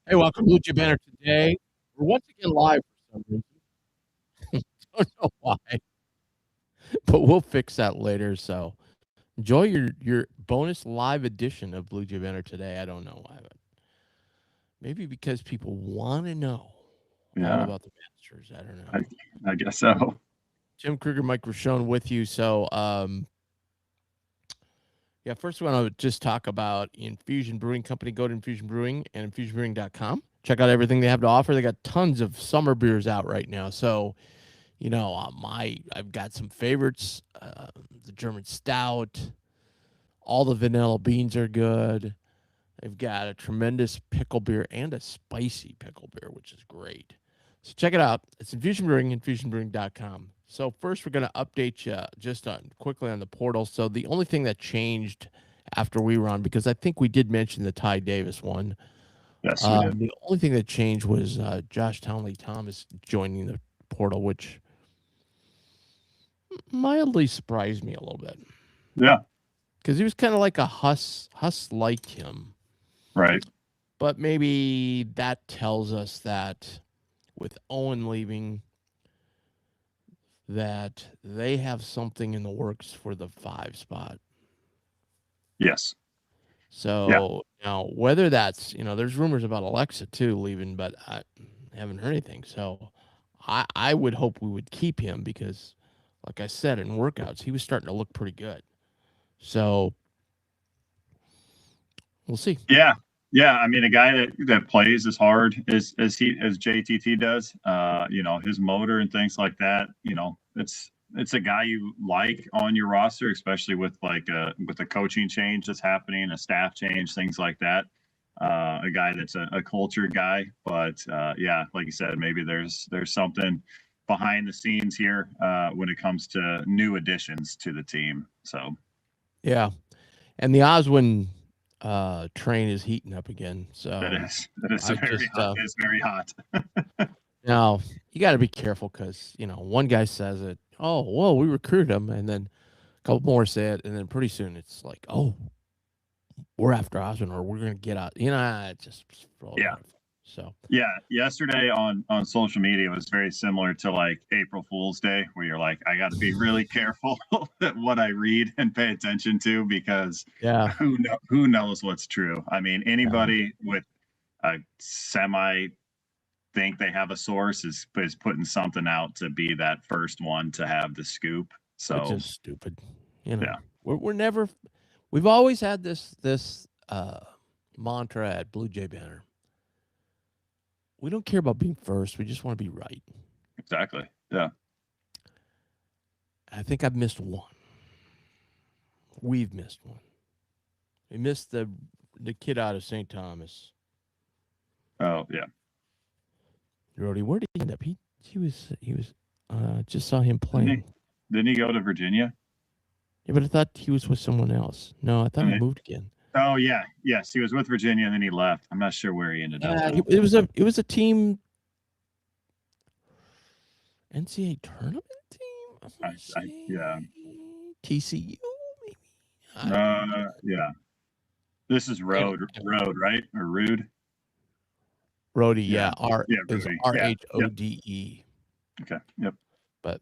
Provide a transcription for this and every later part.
Hey, welcome to BJB Today. We're once again live for some reason. Don't know why, but we'll fix that later. So enjoy your bonus live edition of Blue Jay Banner today. I don't know why, but maybe because people want to know all Yeah, about the Masters. I don't I, know. I guess so. Tim Kruger, Mike Rochon with you. So, yeah, first one I would just talk about Infusion Brewing Company. Go to Infusion Brewing and infusionbrewing.com. Check out everything they have to offer. They got tons of summer beers out right now. So, I've got some favorites. The German Stout. All the vanilla beans are good. They've got a tremendous pickle beer and a spicy pickle beer, which is great. So check it out. It's Infusion Brewing, infusionbrewing.com. So first, we're going to update you just quickly on the portal. So the only thing that changed after we were on, because I think we did mention the Ty Davis one, Yes, we did. the only thing that changed was Josh Townley Thomas joining the portal, which mildly surprised me a little bit Yeah, because he was kind of like a Huss like him. right. But maybe that tells us that with Owen leaving, that they have something in the works for the 5 spot. Yes. Yeah, So now whether that's, there's rumors about Alexa too leaving, but I haven't heard anything. So I would hope we would keep him because, like I said, in workouts, he was starting to look pretty good. So we'll see. yeah, yeah. I mean, a guy that plays as hard as JTT does. His motor and things like that. It's a guy you like on your roster, especially with with a coaching change that's happening, a staff change, things like that. A guy that's a culture guy, but yeah, like you said, maybe there's something behind the scenes here when it comes to new additions to the team. So Yeah. And the Oswin train is heating up again. So that is I very just hot. It's very hot. now you got to be careful because one guy says it. Oh, well, we recruited him, and then a couple more say it, and then pretty soon it's like, oh, we're after Oswin, or we're gonna get out. It just throws Yeah. out. So Yeah, yesterday on social media was very similar to like April Fool's Day, where you're like, I got to be really careful what I read and pay attention to because yeah, who knows what's true. I mean, yeah, anybody with a semi think they have a source is putting something out to be that first one to have the scoop. which So is stupid. yeah, We're never. We've always had this mantra at Blue Jay Banner. We don't care about being first. We just want to be right. exactly. Yeah. I think I've missed one. We've missed one. We missed the kid out of St. Thomas. Oh yeah. Rody, where did he end up? He was just saw him Didn't he playing. didn't he go to Virginia? Yeah, but I thought he was with someone else. No, I thought he And moved again. Oh yeah, yes, he was with Virginia and then he left. I'm not sure where he ended up Yeah, though. it was a team NCAA tournament team. I'm I, gonna yeah, say TCU maybe. I have no idea. yeah. This is Anyway, Right, or Rude? Rody, Yeah, yeah, R yeah, is Rudy. Yeah, yep. RHODE. Okay, yep. But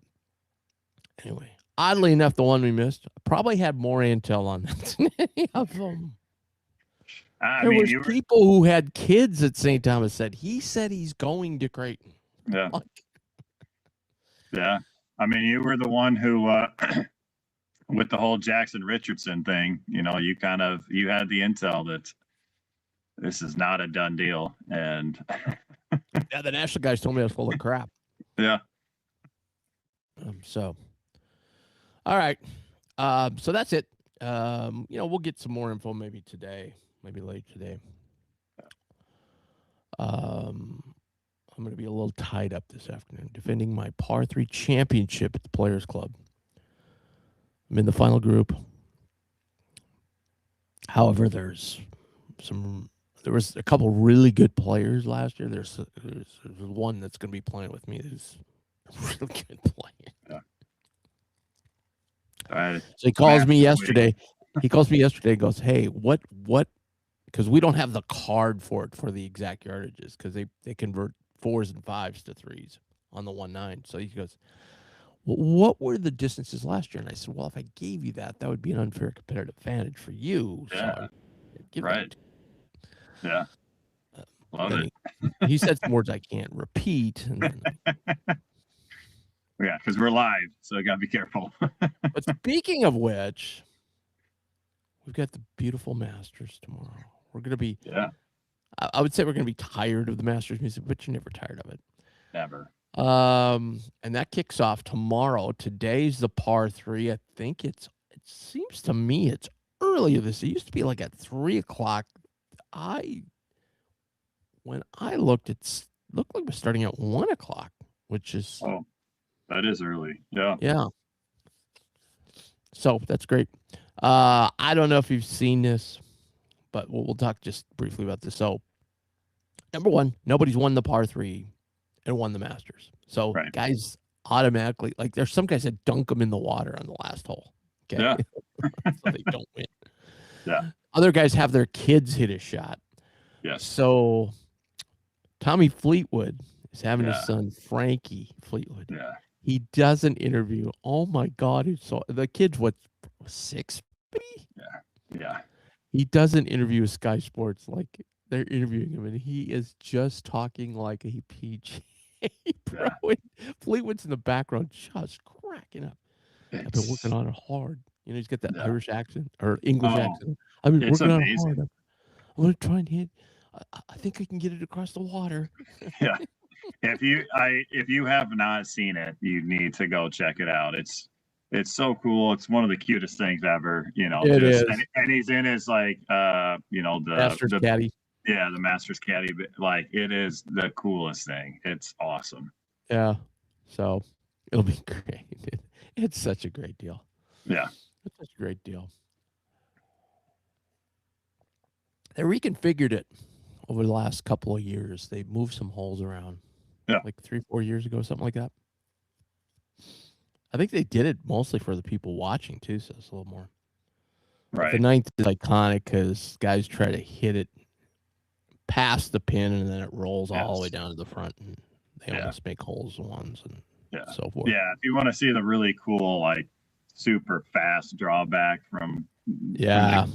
anyway, oddly enough, the one we missed probably had more intel on that than any of them. I There mean, was you were, people who had kids at St. Thomas said he's going to Creighton. yeah, Like, yeah. I mean, you were the one who, with the whole Jackson Richardson thing, you had the intel that this is not a done deal, and yeah, the national guys told me I was full of crap. yeah, So, all right. So that's it. We'll get some more info maybe today, maybe late today. I'm going to be a little tied up this afternoon defending my par 3 championship at the Players Club. I'm in the final group. However, there was a couple really good players last year. There's one that's going to be playing with me who's a really good player. yeah. All right. So he calls me yesterday. He calls me yesterday and goes, "Hey, what because we don't have the card for it for the exact yardages because they convert 4s and 5s to 3s on the 1.9. So he goes, well, what were the distances last year? And I said, well, if I gave you that, that would be an unfair competitive advantage for you. So Yeah. I give that Right. to Yeah. you. Love Then it. he said some words I can't repeat. And then Yeah, because we're live, so I gotta be careful. but speaking of which, we've got the beautiful Masters tomorrow. We're going to be, Yeah. I would say we're going to be tired of the Masters music, but you're never tired of it. Never. And that kicks off tomorrow. Today's the par 3. I think it seems to me it's earlier this. It used to be like at 3 o'clock. When I looked, it looked like we're starting at 1 o'clock, which is, Oh, that is early. Yeah. yeah. So that's great. I don't know if you've seen this, but we'll talk just briefly about this. So, number one, nobody's won the par 3 and won the Masters. So, Right. guys automatically, like, there's some guys that dunk them in the water on the last hole. Okay. Yeah. So they don't win. Yeah. Other guys have their kids hit a shot. Yes. So, Tommy Fleetwood is having his Yeah. son, Frankie Fleetwood. Yeah. He does an interview. Oh my God. The kid's what, 6, maybe? Yeah. He does an interview with Sky Sports, like they're interviewing him, and he is just talking like a PGA pro. Yeah. Fleetwood's in the background, just cracking up. I've been working It's on it hard. You know, he's got that yeah. Irish accent or English Oh, accent. I've been it's working on it hard. amazing. I'm going to try and hit. I think I can get it across the water. Yeah. If you have not seen it, you need to go check it out. It's so cool. It's one of the cutest things ever, you know, It just is. and he's in his like you know, Masters the caddy. yeah, the Masters caddy, but like it is the coolest thing. It's awesome. Yeah. So it'll be great. It's such a great deal. Yeah. It's such a great deal. They reconfigured it over the last couple of years. They moved some holes around. Yeah. Like 3-4 years ago, something like that. I think they did it mostly for the people watching too, so it's a little more. But the Right. ninth is iconic because guys try to hit it past the pin and then it rolls all the way Yes. down to the front, and they Yeah. almost make holes ones and Yeah. so forth. Yeah. If you want to see the really cool, like super fast drawback from Yeah.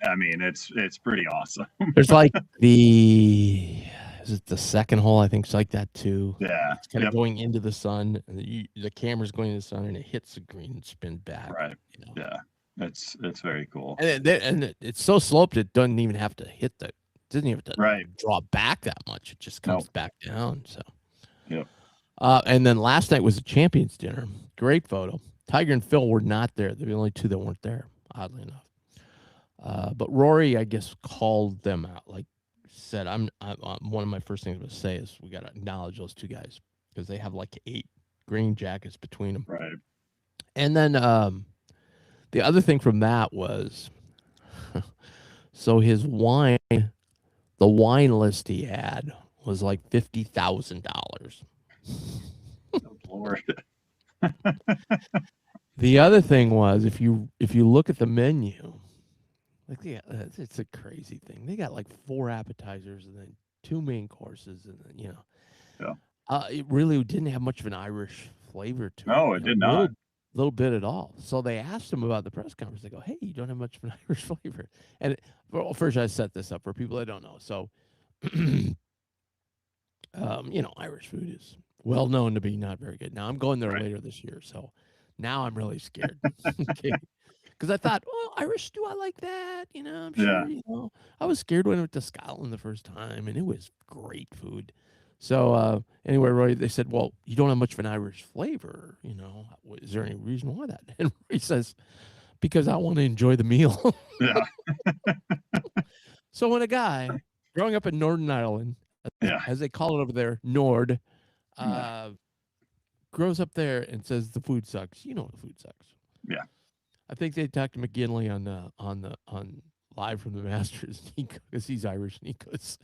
I mean, it's pretty awesome. There's like is it the second hole? I think it's like that too. Yeah. It's kind of Yep. going into the sun, and the camera's going into the sun, and it hits the green and spins back. Right. You know? Yeah. It's very cool. And it's so sloped it doesn't even have to hit the doesn't even have to Right. draw back that much. It just comes Nope. back down. So Yep. And then last night was a champions dinner. Great photo. Tiger and Phil were not there. They're the only two that weren't there, oddly enough. But Rory, I guess, called them out. Like said, I'm one of my first things I'm gonna say is we gotta acknowledge those two guys because they have like 8 green jackets between them. Right. And then the other thing from that was so his wine, the wine list he had was like $50,000. Oh, Lord. The other thing was if you look at the menu, like it's a crazy thing. They got like 4 appetizers and then 2 main courses, and then it really didn't have much of an Irish flavor to it. No, it did not. Little bit at all. So they asked him about the press conference. They go, "Hey, you don't have much of an Irish flavor." And well, first I set this up for people that don't know. So, Irish food is well known to be not very good. Now I'm going there later this year, so now I'm really scared. Okay. Because I thought, well, Irish stew, I like that. I'm sure, I was scared when I went to Scotland the first time, and it was great food. So anyway, Roy, they said, well, you don't have much of an Irish flavor. Is there any reason why that? And Roy says, because I want to enjoy the meal. Yeah. So when a guy growing up in Northern Ireland, as they call it over there, Nord, grows up there and says the food sucks, the food sucks. Yeah. I think they talked to McGinley on live from the Masters because he's Irish, and he goes,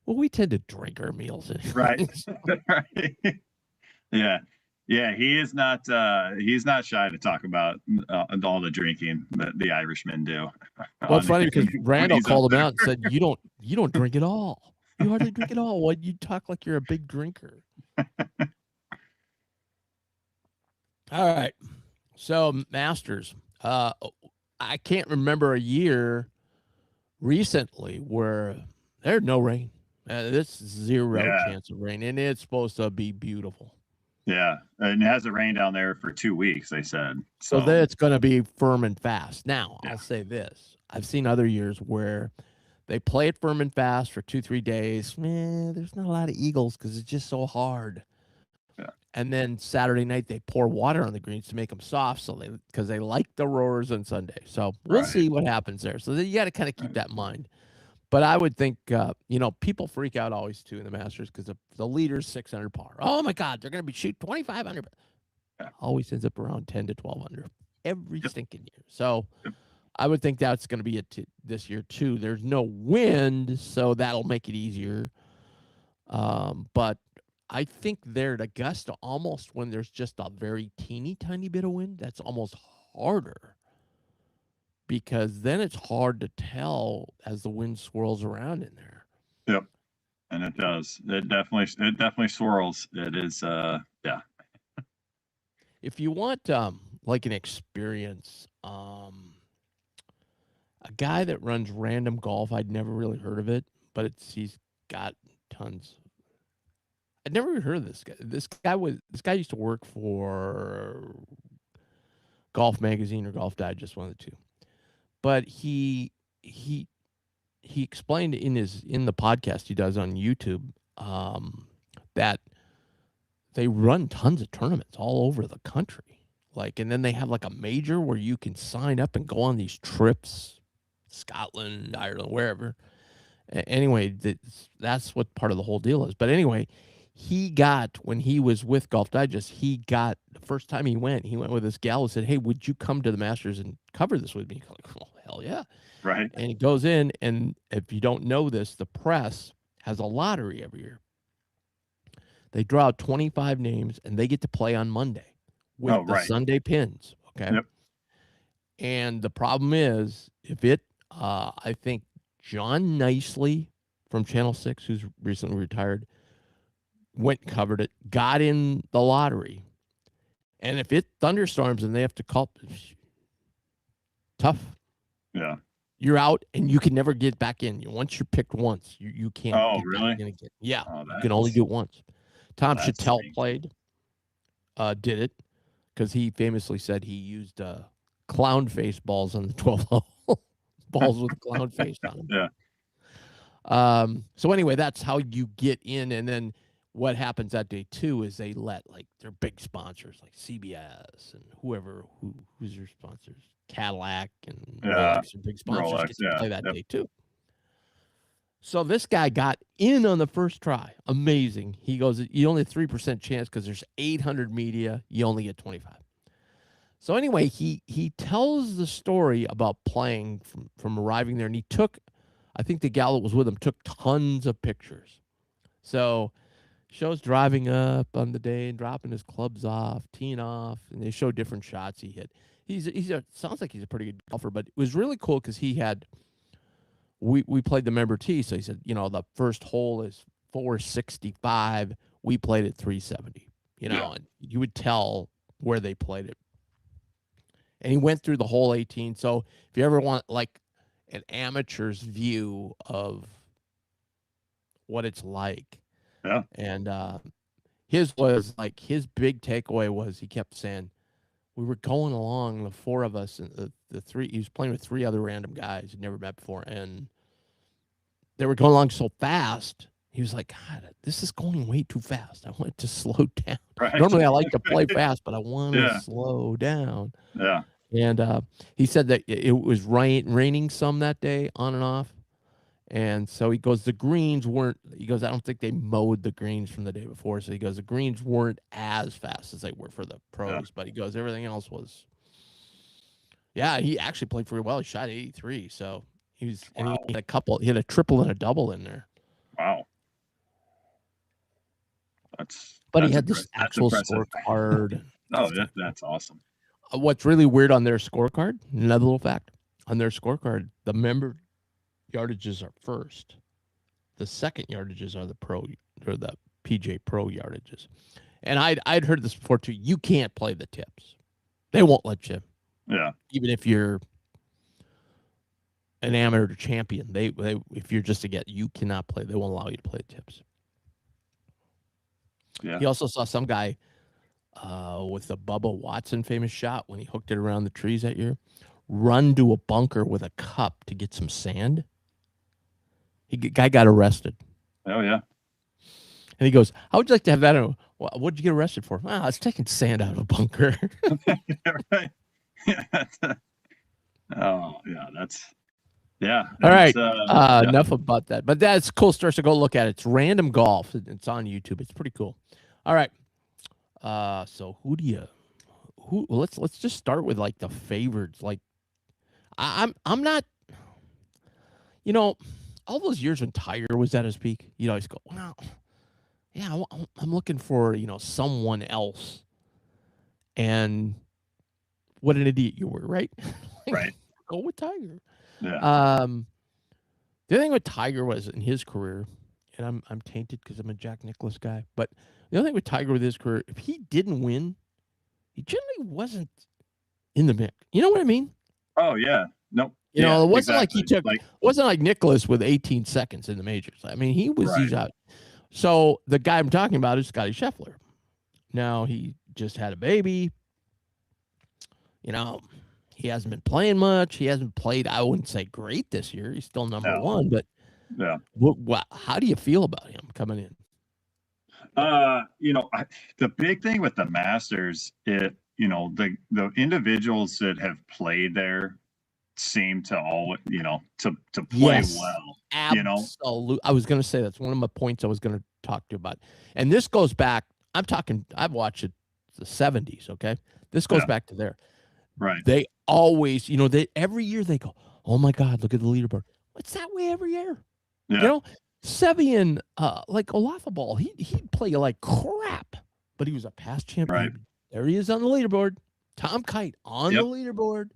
"Well, we tend to drink our meals anyway." Right. Right. Yeah. Yeah, he is not. He's not shy to talk about all the drinking that the Irishmen do. Well, it's On funny because when Randall he's up called him there. out and said, you don't drink at all. You hardly drink at all. What you talk like you're a big drinker. All right. So Masters. I can't remember a year recently where there's no rain. This zero Yeah, chance of rain, and it's supposed to be beautiful. yeah, and it hasn't rained down there for 2 weeks. They said So so. then it's going to be firm and fast. Now, Yeah, I'll say this. I've seen other years where they play it firm and fast for 2, 3 days. Man, there's not a lot of eagles because it's just so hard. yeah, And then Saturday night they pour water on the greens to make them soft, so they because they like the roars on Sunday. So we'll right. see what happens there. So you got to kind of keep that in mind. But I would think, people freak out always too in the Masters because the leader's 600 par. Oh my God, they're going to be shoot 2,500. Yeah, Always ends up around 10 to 12 under every yep, stinking year. So yep. I would think that's going to be it this year too. There's no wind, so that'll make it easier. But I think there at Augusta, almost when there's just a very teeny tiny bit of wind, that's almost harder because then it's hard to tell as the wind swirls around in there. Yep. And it does. It definitely swirls. It is. Yeah. If you want like an experience, a guy that runs random golf, I'd never really heard of it, but he's got tons. I'd never heard of this guy. This guy used to work for Golf Magazine or Golf Digest, one of the two. But he he explained in the podcast he does on YouTube that they run tons of tournaments all over the country. Like, and then they have like a major where you can sign up and go on these trips, Scotland, Ireland, wherever. Anyway, that's what part of the whole deal is. But anyway, he got when he was with Golf Digest, he got the first time he went with this gal who said, "Hey, would you come to the Masters and cover this with me?" He's like, "Oh, hell yeah!" Right. And he goes in, and if you don't know this, the press has a lottery every year. They draw out 25 names, and they get to play on Monday with Oh, the right. Sunday pins. Okay. Yep. And the problem is, I think John Nicely from Channel 6, who's recently retired, went and covered it, got in the lottery. And if it thunderstorms and they have to call, tough. Yeah. You're out and you can never get back in. Once you're picked once, you can't Oh, get back really? in again. Yeah, Oh, you can only do it once. Tom that's Chattel strange. played, did it because he famously said he used clown face balls on the 12 hole, balls with a clown face on them. Yeah. So anyway, that's how you get in, and then what happens that day too is they let like their big sponsors like CBS and who's your sponsors, Cadillac and Yeah. Rolex, and big sponsors Rolex. get to Yeah. play that Yep. day too. So this guy got in on the first try. Amazing. He goes, you only have 3% chance because there's 800 media. You only get 25. So anyway, he tells the story about playing from arriving there, and he took, I think the gal that was with him took tons of pictures. So shows driving up on the day and dropping his clubs off, teeing off, and they show different shots he hit. Sounds like he's a pretty good golfer, but it was really cool because we played the member tee, so he said, the first hole is 465. We played at 370. Yeah. And you would tell where they played it. And he went through the whole 18. So if you ever want like an amateur's view of what it's like, Yeah. and his big takeaway was he kept saying, we were going along, the four of us, and the three, he was playing with three other random guys he'd never met before, and they were going along so fast. He was like, God, this is going way too fast. I want it to slow down. Right. Normally I like to play fast, but I want to Yeah. slow down. Yeah. And he said that it was raining some that day, on and off. And so he goes, the greens weren't, he goes, I don't think they mowed the greens from the day before. So he goes, the greens weren't as fast as they were for the pros. Yeah. But he goes, everything else was, yeah, he actually played pretty well. He shot 83. So and he had he had a triple and a double in there. Wow. But he that's had this impressive. That's actual impressive. scorecard. Oh, that's awesome. What's really weird on their scorecard, another little fact, on their scorecard, the member yardages are first. The second yardages are the PJ Pro yardages. And I'd heard this before too. You can't play the tips. They won't let you. Yeah. Even if you're an amateur champion, they if you're just a get, you cannot play. They won't allow you to play the tips. Yeah. He also saw some guy with the Bubba Watson famous shot when he hooked it around the trees that year, run to a bunker with a cup to get some sand. Guy got arrested. Oh, yeah. And he goes, how would you like to have that? Well, what'd you get arrested for? I was taking sand out of a bunker. Right. Oh, yeah. All right. Yeah. Enough about that. But that's cool story. So go look at it. It's Random Golf. It's on YouTube. It's pretty cool. All right. So let's just start with like the favorites. Like I'm not, all those years when Tiger was at his peak, you'd always go, well, yeah, I'm looking for, someone else. And what an idiot you were, right? Right. Go with Tiger. Yeah. The other thing with Tiger was in his career, and I'm tainted because I'm a Jack Nicklaus guy, but the other thing with Tiger with his career, if he didn't win, he generally wasn't in the mix. You know what I mean? Oh, yeah. Nope. It wasn't like he took, wasn't like Nicklaus with 18 seconds in the majors. I mean, he's out. So the guy I'm talking about is Scotty Scheffler. Now he just had a baby. He hasn't been playing much. He hasn't played, I wouldn't say great this year. He's still number one, but yeah. How do you feel about him coming in? The big thing with the Masters, the individuals that have played there seem to always, to play well. Absolutely. I was going to say that's one of my points I was going to talk to you about. And this goes back, I've watched it the 70s, okay? This goes back to there. Right. They always, every year they go, oh my God, look at the leaderboard. It's that way every year. Yeah. Sevian, like Olafabal, he'd play like crap, but he was a past champion. Right. There he is on the leaderboard. Tom Kite on the leaderboard.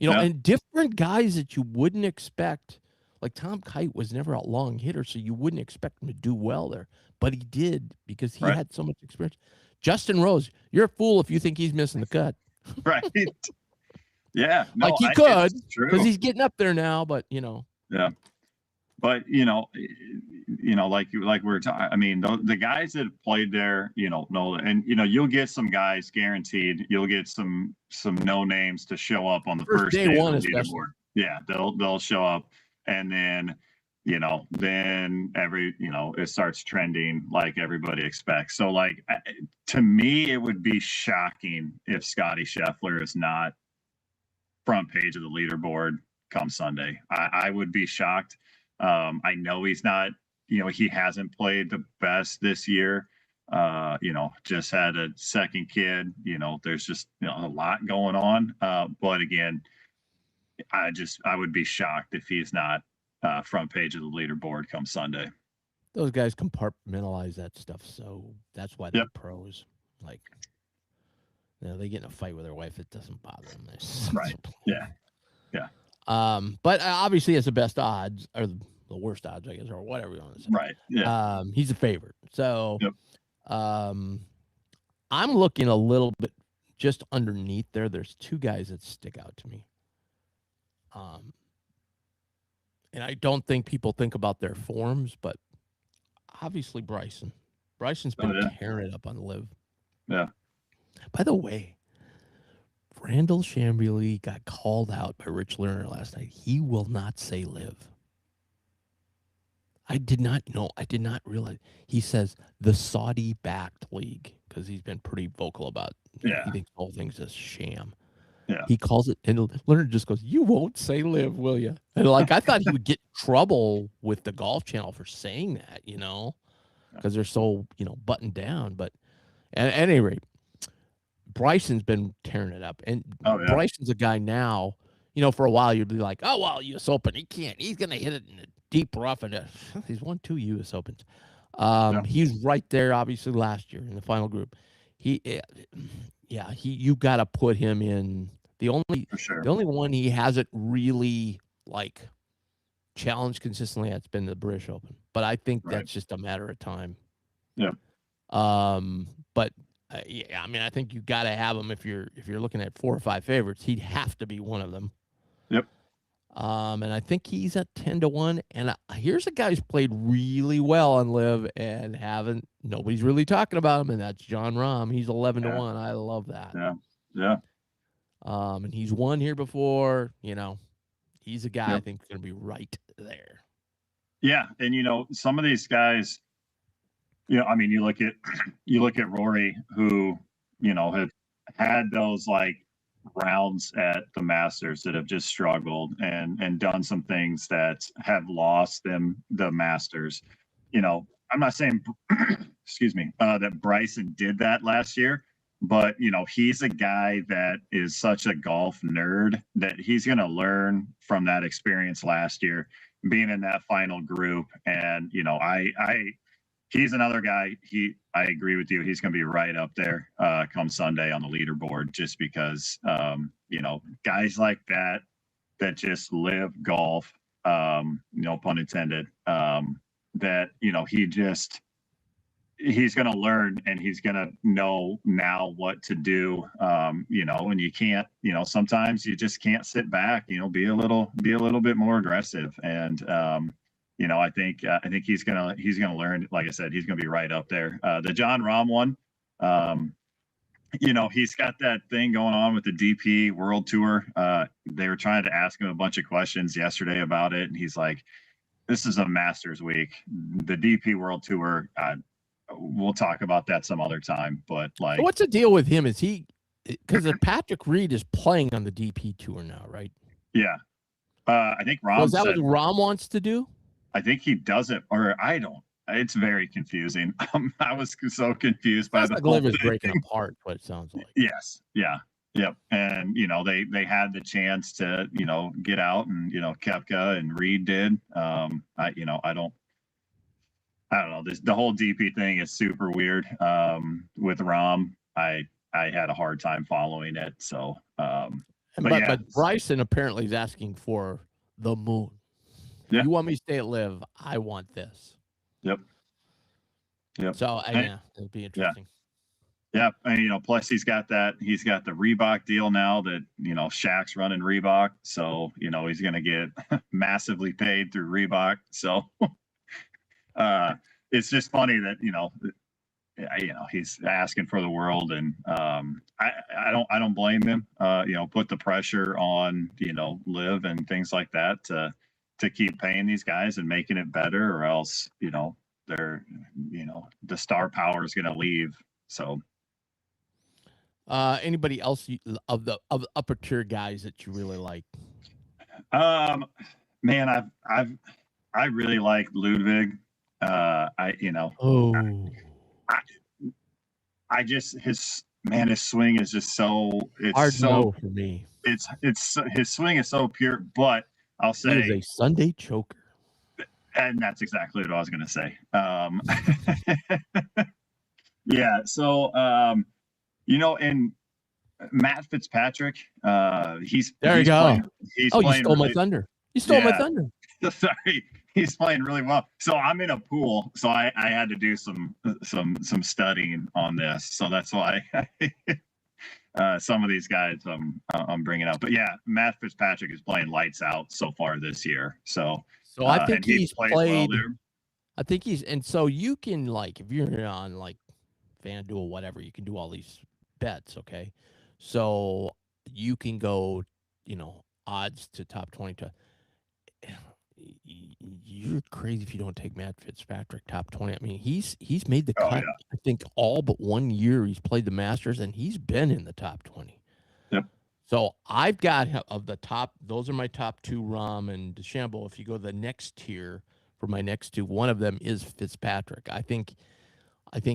And different guys that you wouldn't expect. Like Tom Kite was never a long hitter, so you wouldn't expect him to do well there. But he did because he had so much experience. Justin Rose, you're a fool if you think he's missing the cut. Right. Yeah. No, like he could because he's getting up there now, but Yeah. But like we're talking, I mean, the guys that have played there, know, and you'll get some guys guaranteed. You'll get some no names to show up on the first day one of the leaderboard. Yeah, they'll show up, and then then it starts trending like everybody expects. So like to me, it would be shocking if Scotty Scheffler is not front page of the leaderboard come Sunday. I would be shocked. I know he's not, he hasn't played the best this year. Just had a second kid, there's just a lot going on. But again, I would be shocked if he's not front page of the leaderboard come Sunday. Those guys compartmentalize that stuff, so that's why they're pros. Like, they get in a fight with their wife, it doesn't bother them. Right. Yeah. But obviously, it's the best odds, or the worst odds, I guess, or whatever you want to say. Right. Yeah. He's a favorite. So, I'm looking a little bit just underneath there. There's two guys that stick out to me. And I don't think people think about their forms, but obviously Bryson. Bryson's been tearing it up on the live. Yeah. By the way, Randall Chambly got called out by Rich Lerner last night. He will not say live. I did not know. I did not realize. He says the Saudi-backed league because he's been pretty vocal about. He thinks the whole thing's a sham. Yeah. He calls it, and Lerner just goes, "You won't say live, will you?" And like I thought he would get in trouble with the Golf Channel for saying that, because they're so buttoned down. But at any rate, Bryson's been tearing it up, and Bryson's a guy now. For a while you'd be like, "Oh well, U.S. Open, he can't. He's gonna hit it in the deep rough." And he's won 2 U.S. Opens. Yeah, He's right there, obviously, last year in the final group. He, yeah, you got to put him in. for sure. The only one he hasn't really like challenged consistently has been the British Open, but I think Right. that's just a matter of time. Yeah. But yeah, I mean, I think you got to have him if you're looking at 4 or 5 favorites. He'd have to be one of them. Yep. And I think he's at 10-1. And here's a guy who's played really well on Live and nobody's really talking about him, and that's John Rahm. He's 11-1. I love that. Yeah. Yeah. And he's won here before. He's a guy I Yep. think is going to be right there. Yeah. And some of these guys, I mean, you look at Rory, who, have had those like rounds at the Masters that have just struggled and done some things that have lost them the Masters. I'm not saying excuse me, that Bryson did that last year, but he's a guy that is such a golf nerd that he's going to learn from that experience last year, being in that final group. And he's another guy. I agree with you. He's going to be right up there come Sunday on the leaderboard, just because guys like that just live golf. No pun intended. That he's going to learn, and he's going to know now what to do. And you can't. Sometimes you just can't sit back. Be a little bit more aggressive. And I think he's gonna learn. Like I said, he's gonna be right up there. The John Rahm one, he's got that thing going on with the DP World Tour. They were trying to ask him a bunch of questions yesterday about it, and he's like, "This is a Masters week. The DP World Tour. We'll talk about that some other time." But like, So what's the deal with him? Is he because Patrick Reed is playing on the DP tour now, right? Yeah, I think Rahm. Is that what Rahm wants to do? I think he does it, or I don't. It's very confusing. I was so confused by the whole thing. Live is breaking apart. What it sounds like. Yes. Yeah. Yep. And they had the chance to get out, and Koepka and Reed did. I don't know. The whole DP thing is super weird. With Rahm, I had a hard time following it. So, but Bryson apparently is asking for the moon. Yeah. You want me to stay at Live? I want this. Yep. So it'll be interesting. Yeah. And plus he's got the Reebok deal now that Shaq's running Reebok, so he's going to get massively paid through Reebok. So it's just funny that he's asking for the world, and I don't blame him. Put the pressure on Live and things like that to keep paying these guys and making it better, or else they're the star power is going to leave. So anybody else of the upper tier guys that you really like? Man, I really like Ludwig. I just his swing is just so hard so for me. It's his swing is so pure, but I'll say he is a Sunday choker. And that's exactly what I was going to say. Yeah. So, and Matt Fitzpatrick, he's there you go. Playing, you stole my thunder. You stole my thunder. Sorry, he's playing really well. So I'm in a pool, so I had to do some studying on this. So that's why some of these guys I'm bringing up. But yeah, Matt Fitzpatrick is playing lights out so far this year. So I think he's played. Well there. I think and so you can, like, if you're on like FanDuel, whatever, you can do all these bets. Okay, so you can go, odds to top 20 to. You're crazy if you don't take Matt Fitzpatrick top 20. I mean, he's made the cut. Yeah. I think all but 1 year he's played the Masters, and he's been in the top 20. Yep. So I've got of the top. Those are my top 2, Rahm and DeChambeau. If you go to the next tier for my next 2, one of them is Fitzpatrick. I think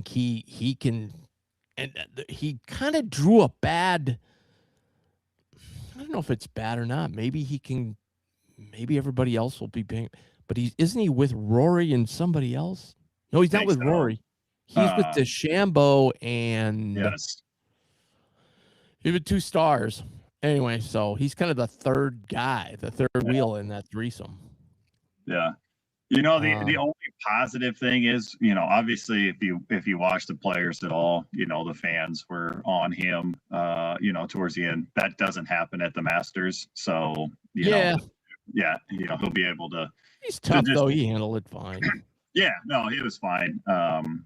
he can, and he kind of drew a bad. I don't know if it's bad or not. Maybe he can. Maybe everybody else will be paying, but isn't he with Rory and somebody else? No, he's not think with so. Rory. He's with DeChambeau and Yes. he's with 2 stars. Anyway, so he's kind of the third guy, the third wheel in that threesome. Yeah. The only positive thing is, obviously if you watch the players at all, the fans were on him, towards the end. That doesn't happen at the Masters. So, Yeah. He'll be able to. He's tough, though. He handled it fine. Yeah, no, it was fine. And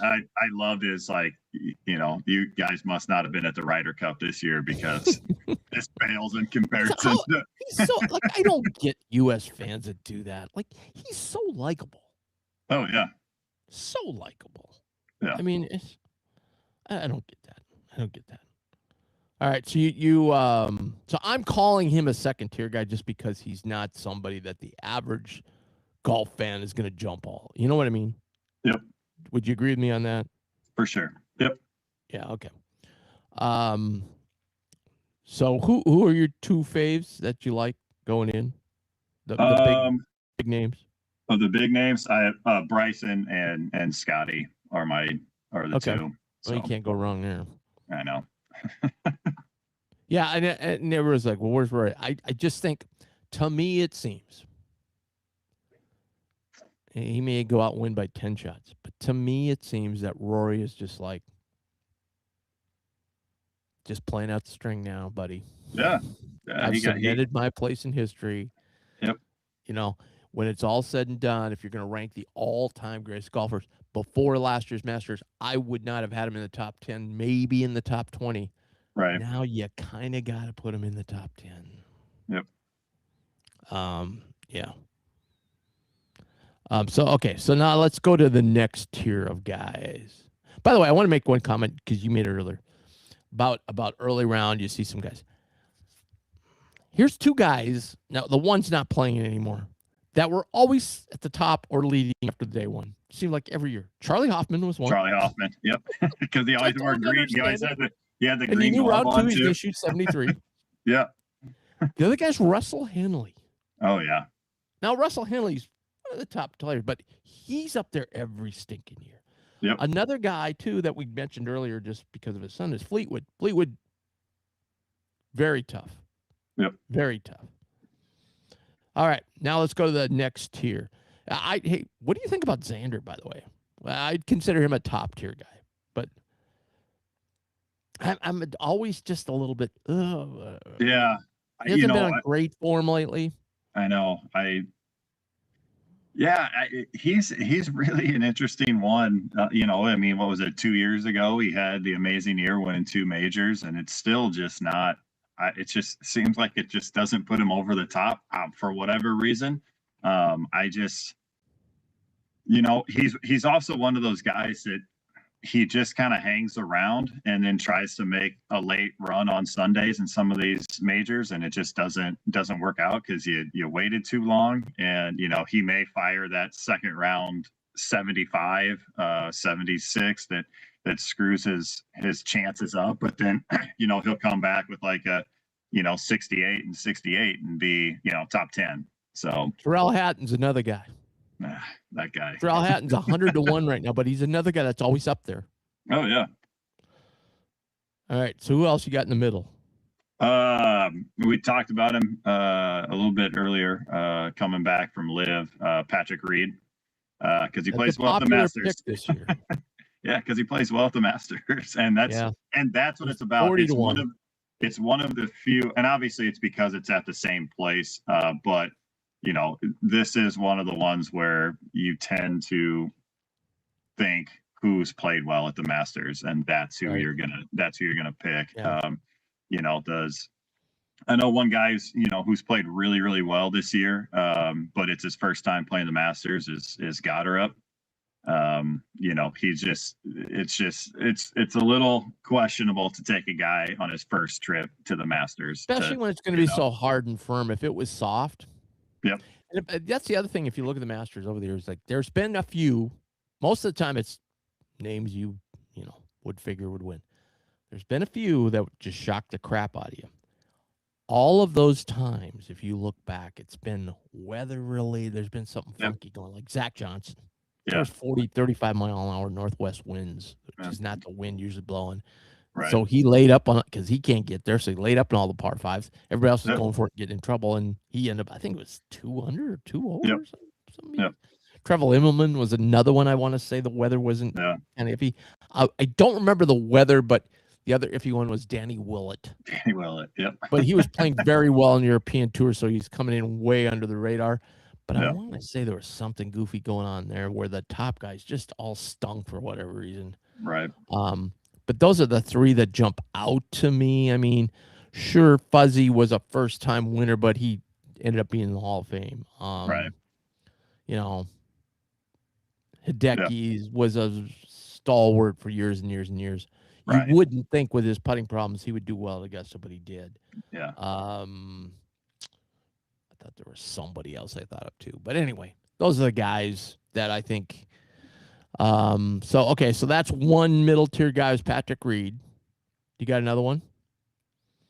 I loved his, you guys must not have been at the Ryder Cup this year because this fails in comparison. He's so I don't get U.S. fans that do that. Like, he's so likable. Oh yeah, so likable. Yeah, I mean, I don't get that. All right, so so I'm calling him a second tier guy just because he's not somebody that the average golf fan is going to jump all. You know what I mean? Yep. Would you agree with me on that? For sure. Yep. Yeah. Okay. So who are your 2 faves that you like going in? The big names. Of the big names, I Bryson and Scotty are the 2. So well, you can't go wrong there. I know. Yeah, and there was like, well, where's Rory? I just think, to me, it seems he may go out and win by 10 shots, but to me, it seems that Rory is just playing out the string now, buddy. Yeah. I've cemented my place in history. Yep. When it's all said and done, if you're going to rank the all-time greatest golfers before last year's Masters, I would not have had him in the top 10, maybe in the top 20. Right. Now you kind of got to put him in the top 10. Yep. Yeah. So now let's go to the next tier of guys. By the way, I want to make one comment because you made it earlier about early round. You see some guys. Here's 2 guys. Now the one's not playing anymore that were always at the top or leading after day one. Seemed like every year. Charlie Hoffman was one. Charlie Hoffman. Yep. Because he always wore green. He always had the and green glove on too. He's going to shoot 73. Yeah. The other guy's Russell Henley. Oh yeah. Now Russell Henley's one of the top players, but he's up there every stinking year. Yep. Another guy too that we mentioned earlier, just because of his son, is Fleetwood. Fleetwood, very tough. Yep. Very tough. All right, now let's go to the next tier. Hey, what do you think about Xander, by the way? Well, I'd consider him a top tier guy, but I'm always just a little bit. Yeah. He hasn't been on great form lately. I know. He's really an interesting one. What was it? 2 years ago, he had the amazing year winning 2 majors, and it's still just not. It just seems like it just doesn't put him over the top for whatever reason. He's also one of those guys that he just kind of hangs around and then tries to make a late run on Sundays in some of these majors, and it just doesn't work out because you waited too long. And he may fire that second round 75, 76 that screws his chances up, but then he'll come back with like a 68 and 68 and be top 10. So Terrell Hatton's another guy. That guy. Terrell Hatton's 100-1 right now, but he's another guy that's always up there. Oh yeah. All right. So who else you got in the middle? We talked about him a little bit earlier, coming back from Live, Patrick Reed, because he plays well at the Masters this year. Yeah, because he plays well at the Masters, and that's what it's about. 40-1. It's one of the few, and obviously it's because it's at the same place. But this is one of the ones where you tend to think who's played well at the Masters, and that's who you're gonna pick. Yeah. I know one guy who's played really, really well this year, but it's his first time playing the Masters is Goddard. It's a little questionable to take a guy on his first trip to the Masters, especially when it's going to be so hard and firm. If it was soft, yep. And that's the other thing. If you look at the Masters over the years, like there's been a few. Most of the time, it's names you would figure would win. There's been a few that just shock the crap out of you. All of those times, if you look back, it's been weather related. There's been something funky going, like Zach Johnson. There Yeah. was 40, 35 mile an hour northwest winds, which Yeah. is not the wind usually blowing. Right. So he laid up on it because he can't get there. So he laid up on all the par fives. Everybody else was Yep. going for it, getting in trouble. And he ended up, I think it was 200 or two Yep. over. Something. Yep. Trevor Immelman was another one. I want to say the weather wasn't Yeah. kind of iffy. I don't remember the weather, but the other iffy one was Danny Willett. Danny Willett. Yep. But he was playing very well on the European tour, so he's coming in way under the radar. But I Yeah. want to say there was something goofy going on there where the top guys just all stunk for whatever reason. Right. But those are the three that jump out to me. I mean, sure, Fuzzy was a first-time winner, but he ended up being in the Hall of Fame. Right. You know, Yeah. Hideki was a stalwart for years and years and years. Right. You wouldn't think with his putting problems he would do well at Augusta, but he did. Yeah. I thought there was somebody else I thought of too. But anyway, those are the guys that I think. So that's one middle tier guy is Patrick Reed. You got another one?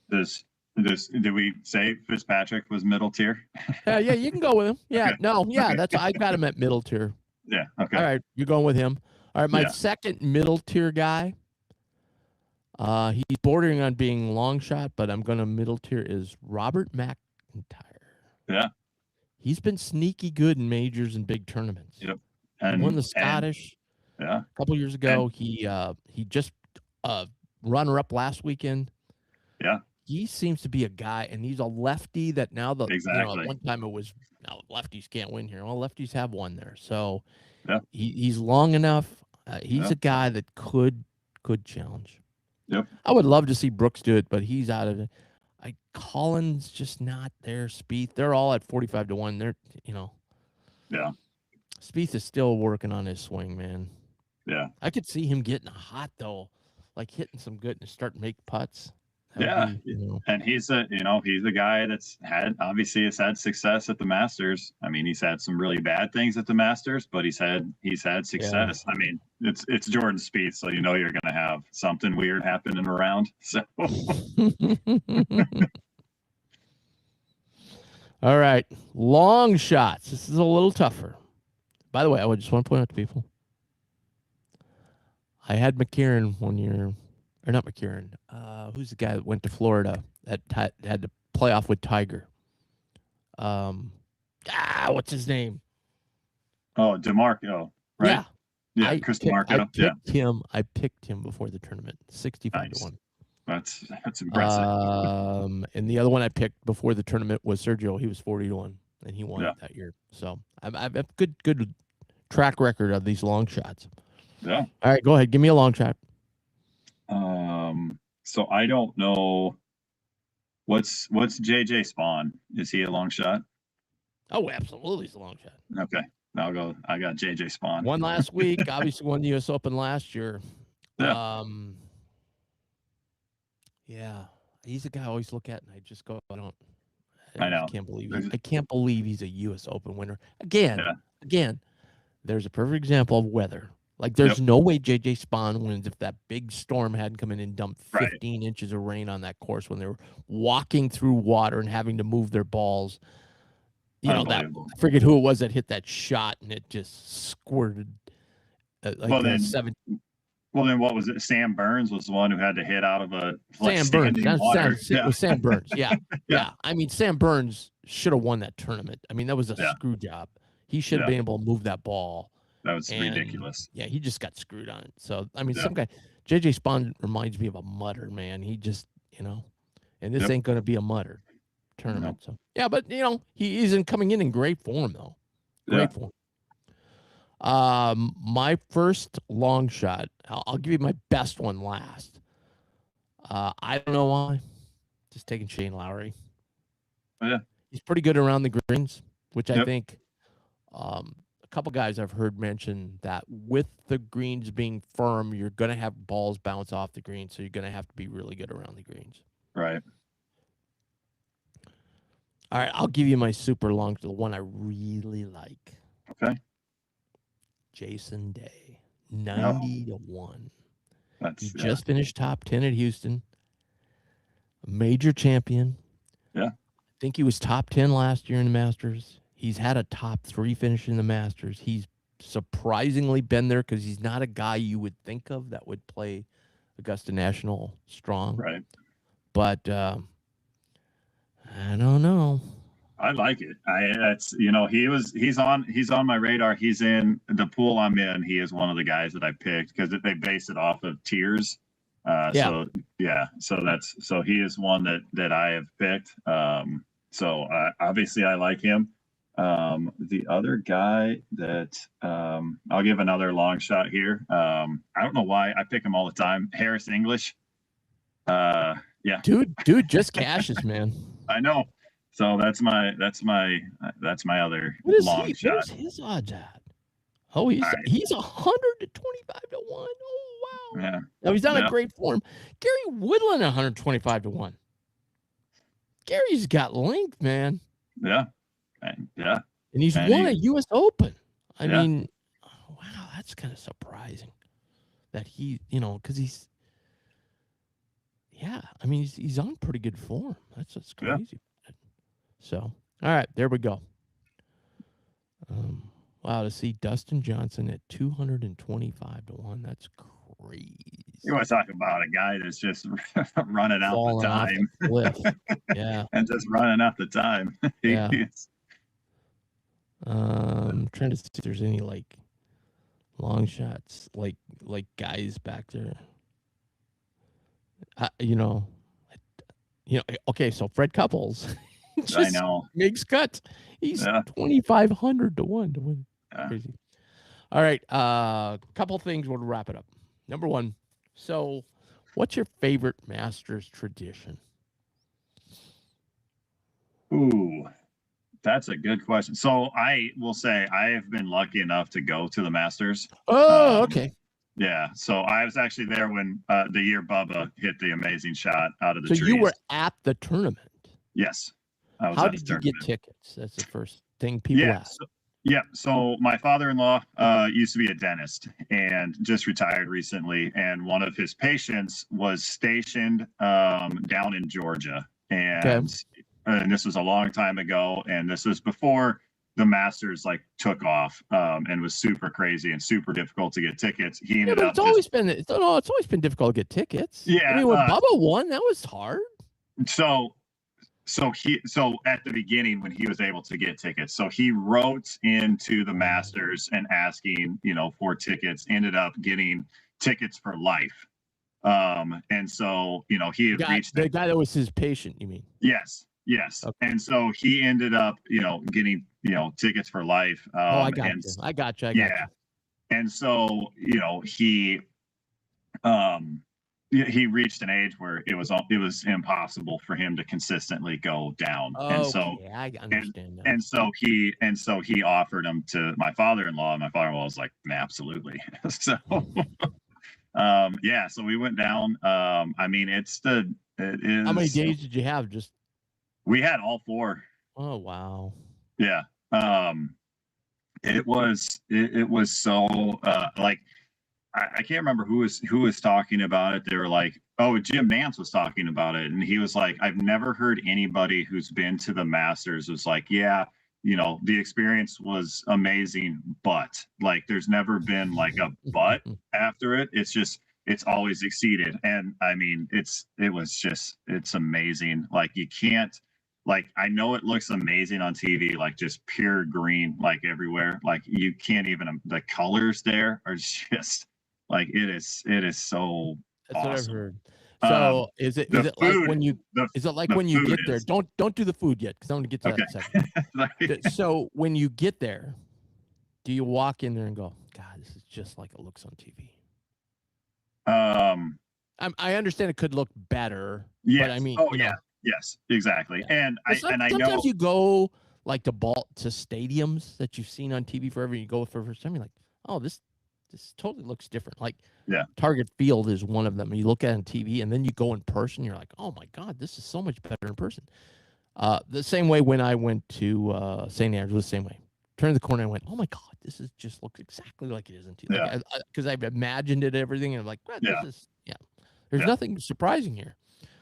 This did we say Fitzpatrick was middle tier? Yeah, you can go with him. Yeah, Okay. no, yeah, Okay. that's I got him at middle tier. Yeah. Okay. All right, you're going with him. All right, my Yeah. second middle tier guy. He's bordering on being long shot, but I'm going to middle tier is Robert McIntyre. Yeah. He's been sneaky good in majors and big tournaments. Yep. He won the Scottish yeah. a couple years ago. He just runner up last weekend. Yeah. He seems to be a guy, and he's a lefty that now at Exactly. one time it was now lefties can't win here. Well, lefties have won there, so Yeah. he's long enough. He's Yeah. a guy that could challenge. Yep. I would love to see Brooks do it, but he's out of it. Collins just not there. Spieth, they're all at 45 to 1. They're Yeah. Spieth is still working on his swing, man. Yeah. I could see him getting hot though, like hitting some good and start make putts. Yeah. And he's a guy that's has had success at the Masters. I mean, he's had some really bad things at the Masters, but he's had success. Yeah. I mean, it's Jordan Spieth, so you're going to have something weird happening around. So all right, long shots. This is a little tougher. By the way, I just want to point out to people, I had McCarron one year. Or not McCarron. Who's the guy that went to Florida that had to play off with Tiger? What's his name? Oh, DeMarco, right? Yeah, Chris DeMarco. I picked him before the tournament, 65 to 1. That's impressive. And the other one I picked before the tournament was Sergio. He was 40 to 1, and he won that year. So I've a good track record of these long shots. Yeah. All right, go ahead. Give me a long shot. So I don't know what's JJ Spawn. Is he a long shot? Oh, absolutely, it's a long shot. Okay, I got JJ Spawn. Won last week. Obviously, won the U.S. Open last year. Yeah. Yeah, he's a guy I always look at, and I just go, I know. I can't believe he's a U.S. Open winner again. There's a perfect example of weather. Like, there's no way J.J. Spawn wins if that big storm hadn't come in and dumped 15 inches of rain on that course when they were walking through water and having to move their balls. I forget who it was that hit that shot, and it just squirted. Well, then what was it? Sam Burns was the one who had to hit out of a Sam Burns. It was Sam Burns. Yeah. I mean, Sam Burns should have won that tournament. I mean, that was a screw job. He should have been able to move that ball. That was ridiculous. Yeah, he just got screwed on it. So, I mean, some guy, J.J. Spawn reminds me of a mutter, man. He just, and this ain't going to be a mutter tournament. So, yeah, but, he isn't coming in great form, though. Great form. My first long shot, I'll give you my best one last. I don't know why. Just taking Shane Lowry. Oh, yeah. He's pretty good around the greens, which I think a couple guys I've heard mention that with the greens being firm, you're going to have balls bounce off the green, so you're going to have to be really good around the greens. Right. All right, I'll give you my super long, the one I really like. Okay. Jason Day, 90 to 1. He just finished top 10 at Houston. A major champion. Yeah. I think he was top 10 last year in the Masters. He's had a top 3 finish in the Masters. He's surprisingly been there because he's not a guy you would think of that would play Augusta National strong. Right. But I don't know. I like it. That's he's on my radar. He's in the pool I'm in. He is one of the guys that I picked because they base it off of tiers. Yeah. So he is one that I have picked. So obviously I like him. The other guy that I'll give another long shot here. I don't know why I pick him all the time. Harris English. Yeah, Dude, just cashes, man. I know. So that's my other What is long shot. Where's his odds at? Oh, he's 125 to 1. Oh wow. Yeah. Now he's not in great form. Gary Woodland 125 to 1. Gary's got length, man. Yeah. Yeah. And he's won a US Open. I mean, wow, that's kind of surprising that he, because he's I mean he's on pretty good form. That's crazy. Yeah. So, all right, there we go. Wow, to see Dustin Johnson at 225 to 1. That's crazy. You want to talk about a guy that's just running out the time. Off the cliff. Yeah. And just running out the time. Yeah. I'm trying to see if there's any like long shots, like guys back there. Okay, so Fred Couples. I know. Makes cuts. He's 2,500 to 1 to win. Yeah. Crazy. All right. Couple things. We'll wrap it up. Number one. So, what's your favorite Masters tradition? Ooh, that's a good question. So I will say I have been lucky enough to go to the Masters. Oh, okay. Yeah. So I was actually there when the year Bubba hit the amazing shot out of the trees. So you were at the tournament? Yes. How did you get tickets? That's the first thing people ask. So my father-in-law used to be a dentist and just retired recently. And one of his patients was stationed down in Georgia. And this was a long time ago. And this was before the Masters took off and was super crazy and super difficult to get tickets. He ended up. It's always been difficult to get tickets. Yeah. I mean, when Bubba won, that was hard. So at the beginning when he was able to get tickets, so he wrote into the Masters and asking, for tickets, ended up getting tickets for life. And so, he had reached the guy that was his patient, you mean? Yes. Okay. And so he ended up, getting, tickets for life. I got you. And so, he reached an age where it was impossible for him to consistently go down. And so I understand that. And so he offered them to my father-in-law, and my father-in-law was like, absolutely. So so we went down. I mean, it is. How many days did you have? We had all 4. Oh wow. Yeah. It was so I can't remember who was talking about it. They were like, oh, Jim Nance was talking about it. And he was like, I've never heard anybody who's been to the Masters was like, yeah, the experience was amazing, but there's never been a but after it. It's always exceeded. And I mean, it's amazing. You can't, I know it looks amazing on TV, just pure green, everywhere. You can't even, the colors there are just, it is so That's awesome. What I've heard. So is it when you get there? Don't do the food yet because I'm going to get to that in a second. So when you get there, do you walk in there and go, God, this is just like it looks on TV? I understand it could look better. Yes. But I mean, yes, exactly. Yeah. And I know sometimes you go to stadiums that you've seen on TV forever. You go for the first time, you're like, oh, this totally looks different. Target Field is one of them. You look at it on TV and then you go in person, you're like, oh my God, this is so much better in person. The same way when I went to St. Andrews, the same way. Turned the corner and went, oh my God, this is just looks exactly like it is on TV. Because I've imagined it, everything, and I'm like, well, this is there's nothing surprising here.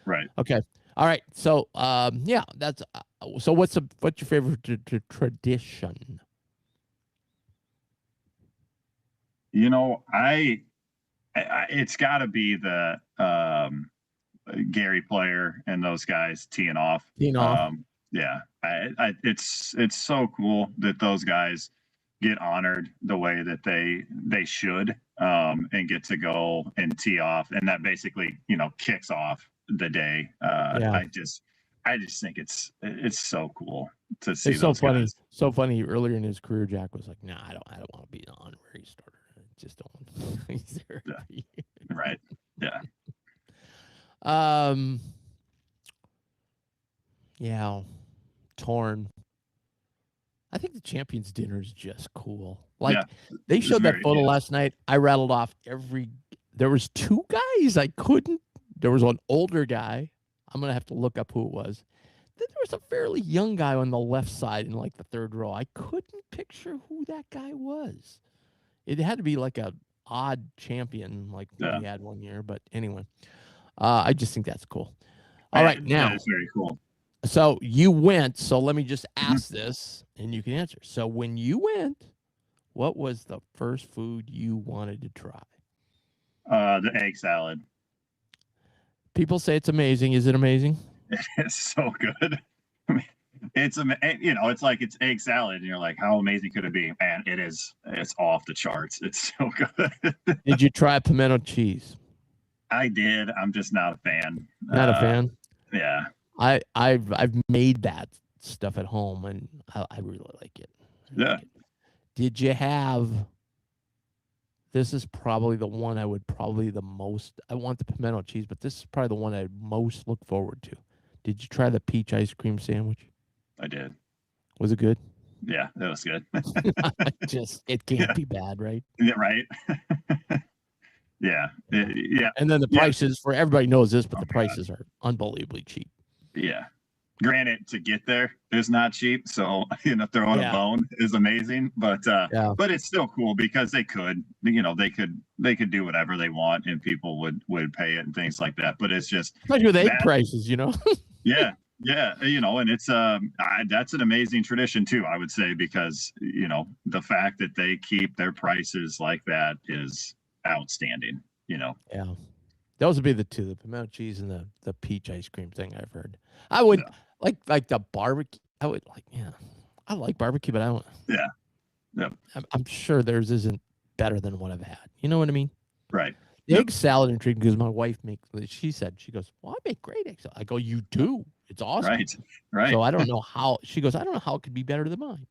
Right. Okay. All right. So that's so what's your favorite tradition? You know, it's got to be the Gary Player and those guys teeing off. You know, Yeah, it's so cool that those guys get honored the way that they should, and get to go and tee off, and that basically kicks off the day. yeah. I just think it's so cool to see It's so those funny. guys. So funny. Earlier in his career, Jack was like, "Nah, I don't want to be an honorary starter. I just don't want." He's there. Yeah, right. Yeah. Um. Yeah. Torn. I think the champions dinner is just cool. Like Yeah. they It's showed that very photo yeah. last night. I rattled off every. There was two guys I couldn't. There was one older guy. I'm gonna have to look up who it was. Then there was a fairly young guy on the left side in like the third row. I couldn't picture who that guy was. It had to be like a odd champion like Yeah. we had one year. But anyway, I just think that's cool. All right, now. That is very cool. So you went. So let me just Mhm. ask this, and you can answer. So when you went, what was the first food you wanted to try? The egg salad. People say it's amazing. Is it amazing? It's so good. It's it's like it's egg salad, and you're like, how amazing could it be? Man, it is. It's off the charts. It's so good. Did you try pimento cheese? I did. I'm just not a fan. Not a fan. Yeah. I've made that stuff at home, and I really like it. Yeah. Did you have? This is probably the one I would probably the most. I want the pimento cheese, but this is probably the one I most look forward to. Did you try the peach ice cream sandwich? I did. Was it good? Yeah, that was good. It can't be bad, right? Yeah, right. Yeah. Yeah. And then the prices for everybody knows this, but the God. prices are unbelievably cheap. Yeah. Granted, to get there is not cheap, so throwing a bone is amazing, but it's still cool because they could do whatever they want and people would pay it and things like that. But it's just especially with egg prices, Yeah, and it's that's an amazing tradition too, I would say, because the fact that they keep their prices like that is outstanding. Yeah. Those would be the two, the pimento cheese and the peach ice cream thing I've heard. I would like the barbecue. I would I like barbecue, but I don't. Yeah. I'm sure theirs isn't better than what I've had. You know what I mean? Right. The egg salad intrigued because my wife she goes, well, I make great egg salad. I go, you do. It's awesome. Right. So I don't know how, she goes, I don't know how it could be better than mine.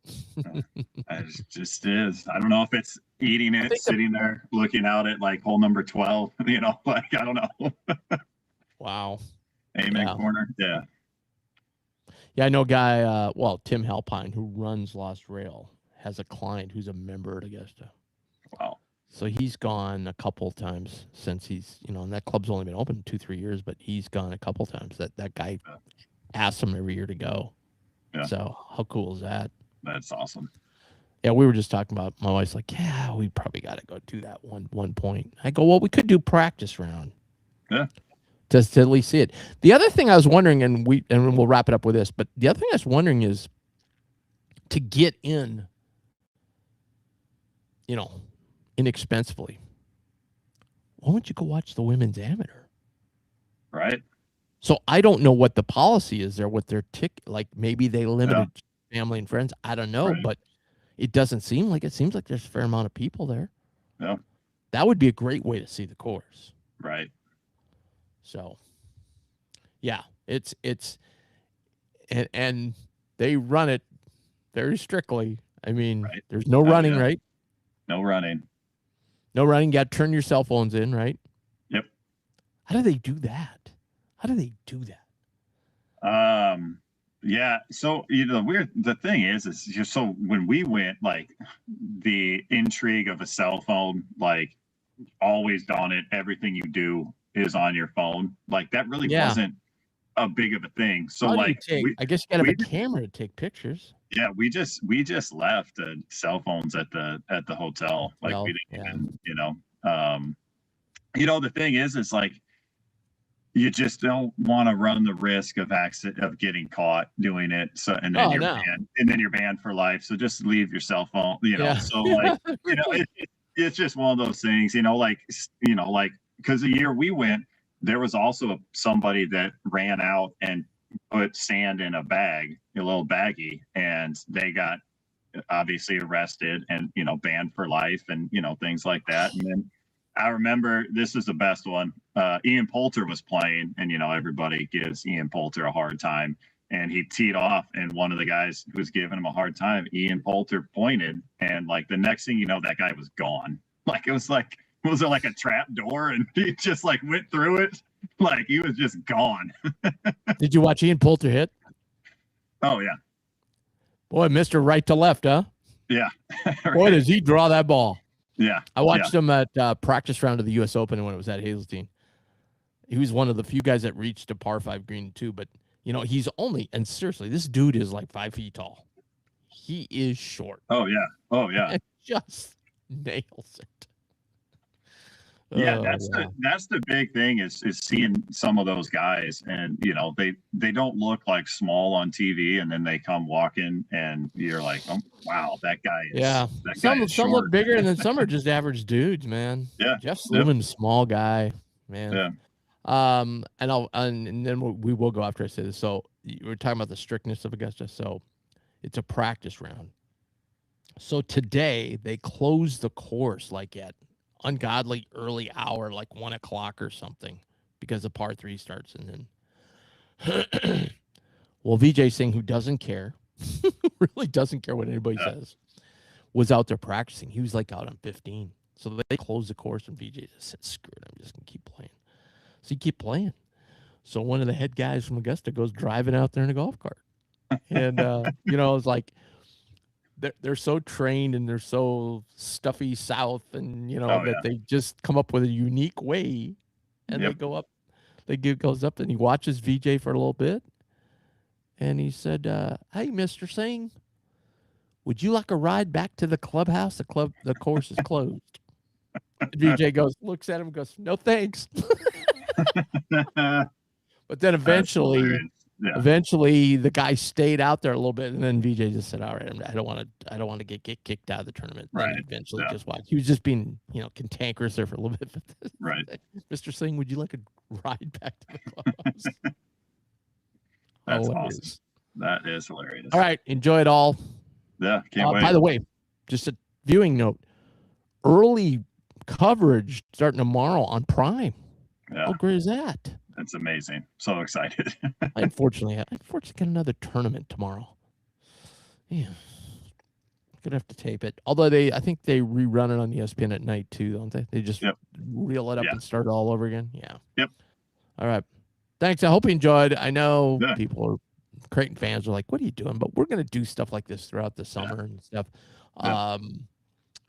It just is. I don't know if it's eating it, sitting there looking out at like hole number 12, like, I don't know. Wow. Amen corner. Yeah. Yeah, I know a guy, Tim Halpine, who runs Lost Rail, has a client who's a member at Augusta. Wow. So he's gone a couple times since he's, and that club's only been open 2-3 years, but he's gone a couple times. That guy asks him every year to go. Yeah. So how cool is that? That's awesome. Yeah, we were just talking about, my wife's like, yeah, we probably got to go do that one point. I go, well, we could do practice round. Yeah. Just to at least see it. The other thing I was wondering, and we'll wrap it up with this, but the other thing I was wondering is to get in, inexpensively, why don't you go watch the women's amateur? Right. So I don't know what the policy is there, what their ticket, like maybe they limited family and friends. I don't know, but it doesn't seem like it. Seems like there's a fair amount of people there. Yeah. That would be a great way to see the course. Right. So, yeah, it's and they run it very strictly. I mean, there's no running, right? No running. No running. You got to turn your cell phones in, right? Yep. How do they do that? Yeah. So the thing is just, so when we went, like, the intrigue of a cell phone, like, always on it, everything you do is on your phone. Like, that really wasn't a big of a thing. So I guess you got to have a camera to take pictures. Yeah, we just left the cell phones at the hotel. Like, we didn't even, the thing is like, you just don't want to run the risk of getting caught doing it. So, and then you're banned for life. So just leave your cell phone, So like, it's just one of those things, like because the year we went, there was also somebody that ran out and put sand in a bag, a little baggie, and they got obviously arrested and banned for life and things like that. And then I remember, this is the best one. Ian Poulter was playing, and everybody gives Ian Poulter a hard time, and he teed off, and one of the guys who was giving him a hard time, Ian Poulter pointed, and like the next thing you know, that guy was gone. Like it was like a trap door, and he just like went through it, like he was just gone. Did you watch Ian Poulter hit? Oh yeah. Boy, Mr. Right to left, huh? Yeah. Right. Boy, does he draw that ball. Yeah. I watched him at practice round of the U.S. Open when it was at Hazeltine. He was one of the few guys that reached a par 5 green too, but he's only, and seriously, this dude is like 5 feet tall. He is short. Oh yeah. Oh yeah. And just nails it. Yeah, that's the big thing is seeing some of those guys, and they don't look like small on TV, and then they come walking, and you're like, oh wow, that guy is. Yeah, some look bigger, and then some are just average dudes, man. Yeah, Jeff Sluman's small guy, man. Yeah. And then we will go after I say this. So we're talking about the strictness of Augusta. So it's a practice round. So today they closed the course like at ungodly early hour, like 1 o'clock or something, because the par 3 starts. And then, well, Vijay Singh, who doesn't care, really doesn't care what anybody says, was out there practicing. He was like out on 15. So they closed the course, and Vijay just said, screw it, I'm just going to keep playing. So he keep playing. So one of the head guys from Augusta goes driving out there in a golf cart. And, it's like, they're so trained and they're so stuffy South, and they just come up with a unique way, and they go up. Goes up, and he watches VJ for a little bit, and he said, "Hey, Mr. Singh, would you like a ride back to the clubhouse? The course is closed." VJ looks at him, and goes, "No thanks." But then eventually the guy stayed out there a little bit, and then VJ just said, all right, I don't want to get kicked out of the tournament. Right. And eventually just watched. He was just being, cantankerous there for a little bit. Right. Mr. Singh, would you like a ride back to the clubhouse? That's awesome. That is hilarious. All right. Enjoy it all. Yeah. Can't wait. By the way, just a viewing note, early coverage starting tomorrow on Prime. Yeah. How great is that? That's amazing. So excited. I unfortunately get another tournament tomorrow. Yeah. Gonna have to tape it. Although I think they rerun it on ESPN at night too, don't they? They just reel it up and start it all over again. Yeah. Yep. All right. Thanks. I hope you enjoyed. I know people Creighton fans are like, what are you doing? But we're gonna do stuff like this throughout the summer and stuff. Yeah.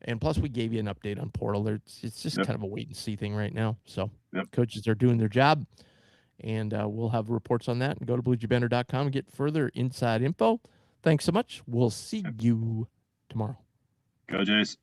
And plus we gave you an update on Portal. It's just kind of a wait and see thing right now. So coaches are doing their job. And we'll have reports on that, and go to bluejbanner.com and get further inside info. Thanks so much. We'll see you tomorrow. Go Jays.